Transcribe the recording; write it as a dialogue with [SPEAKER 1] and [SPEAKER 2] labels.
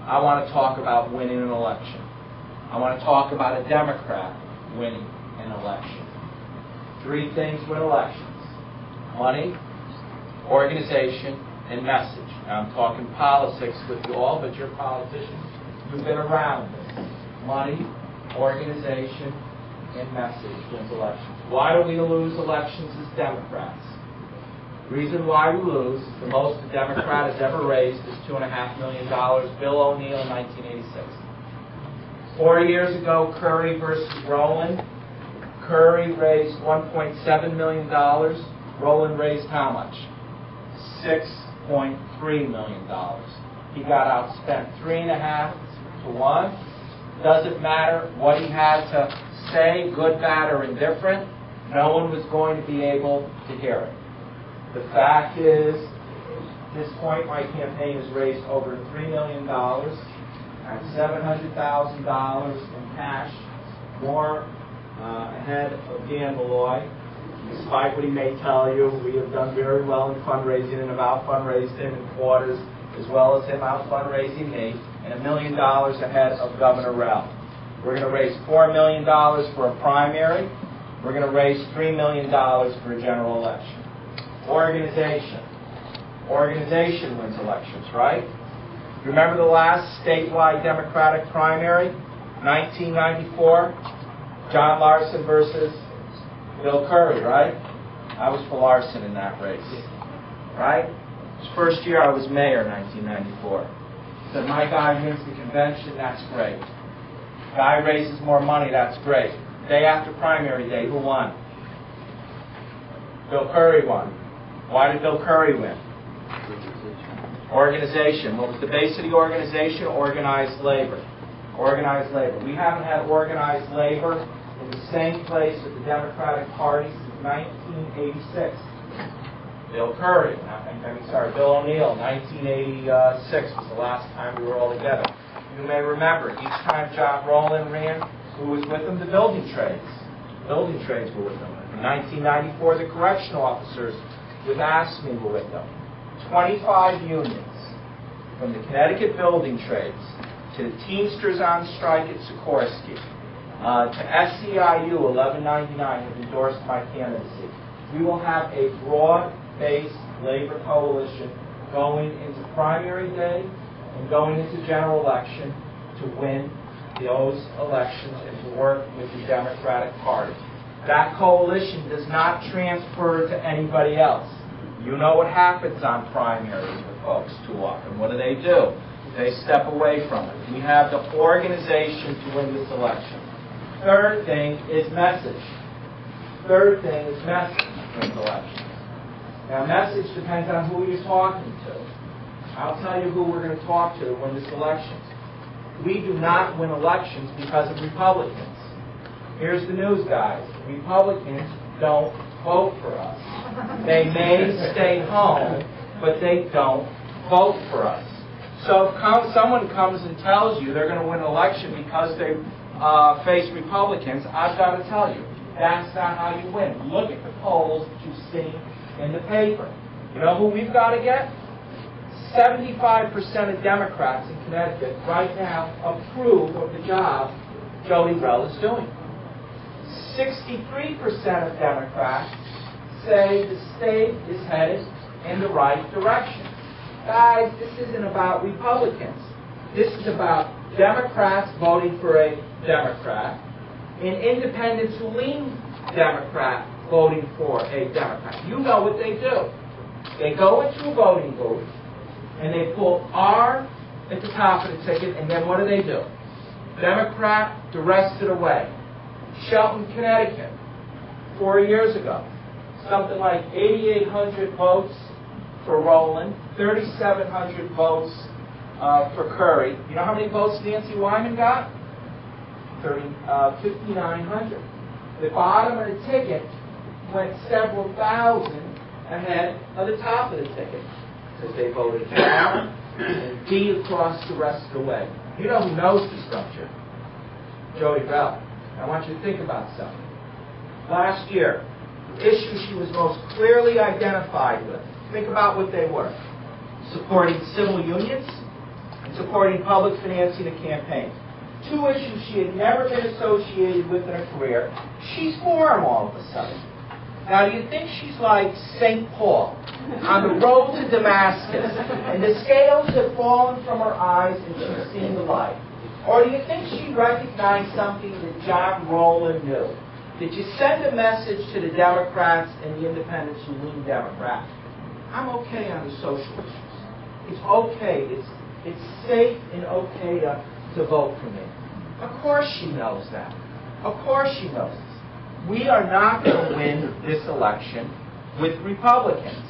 [SPEAKER 1] I want to talk about winning an election. I want to talk about a Democrat winning an election. 3 things win elections: money, organization, and message. Now, I'm talking politics with you all, but you're politicians. You've been around this. Money, organization, and message wins elections. Why do we lose elections as Democrats? The reason why we lose is the most a Democrat has ever raised is $2.5 million. Bill O'Neill in 1986. 4 years ago, Curry versus Rowland. Curry raised $1.7 million. Rowland raised how much? $6.3 million. He got outspent 3.5 to 1. Doesn't matter what he had to say, good, bad, or indifferent. No one was going to be able to hear it. The fact is, at this point, my campaign has raised over $3 million and $700,000 in cash, more ahead of Dan Malloy. Despite what he may tell you, we have done very well in fundraising and have out-fundraised him in quarters, as well as him out-fundraising me, and $1 million ahead of Governor Rell. We're going to raise $4 million for a primary. We're going to raise $3 million for a general election. Organization. Organization wins elections, right? Remember the last statewide Democratic primary? 1994? John Larson versus Bill Curry, right? I was for Larson in that race, right? His first year I was mayor, 1994. Said, my guy wins the convention, that's great. Guy raises more money, that's great. Day after primary day, who won? Bill Curry won. Why did Bill Curry win? Organization. What was the base of the organization? Organized labor. Organized labor. We haven't had organized labor in the same place with the Democratic Party since 1986. Bill O'Neill, 1986 was the last time we were all together. You may remember, each time John Rowland ran, who was with him? The building trades. Building trades were with him. In 1994, the correctional officers with ASME were with them. 25 unions, from the Connecticut building trades to the Teamsters on strike at Sikorsky, to SEIU 1199 have endorsed my candidacy. We will have a broad-based labor coalition going into primary day and going into general election to win those elections and to work with the Democratic Party. That coalition does not transfer to anybody else. You know what happens on primaries with folks too often. What do? They step away from it. We have the organization to win this election. Third thing is message. Third thing is message wins elections. Now, message depends on who you're talking to. I'll tell you who we're going to talk to win this election. We do not win elections because of Republicans. Here's the news, guys. Republicans don't vote for us. They may stay home, but they don't vote for us. So if someone comes and tells you they're going to win an election because they face Republicans, I've got to tell you, that's not how you win. Look at the polls that you see in the paper. You know who we've got to get? 75% of Democrats in Connecticut right now approve of the job Jody Rell is doing. 63% of Democrats say the state is headed in the right direction. Guys, this isn't about Republicans. This is about Democrats voting for a Democrat and independents who lean Democrat voting for a Democrat. You know what they do. They go into a voting booth and they pull R at the top of the ticket, and then what do? Democrat, the rest of the way. Shelton, Connecticut, 4 years ago, something like 8,800 votes for Rowland, 3,700 votes for Curry. You know how many votes Nancy Wyman got? 5,900. The bottom of the ticket went several thousand ahead of the top of the ticket because they voted R and D across the rest of the way. You know who knows the structure? Jody Rell. I want you to think about something. Last year, the issues she was most clearly identified with, think about what they were. Supporting civil unions, and supporting public financing of campaigns. Two issues she had never been associated with in her career. She's for them all of a sudden. Now, do you think she's like St. Paul on the road to Damascus, and the scales have fallen from her eyes and she's seen the light? Or do you think she recognized something that John Rowland knew? Did you send a message to the Democrats and the independents who lean Democrat? I'm okay on the social issues. It's okay. It's safe and okay to vote for me. Of course she knows that. Of course she knows this. We are not going to win this election with Republicans.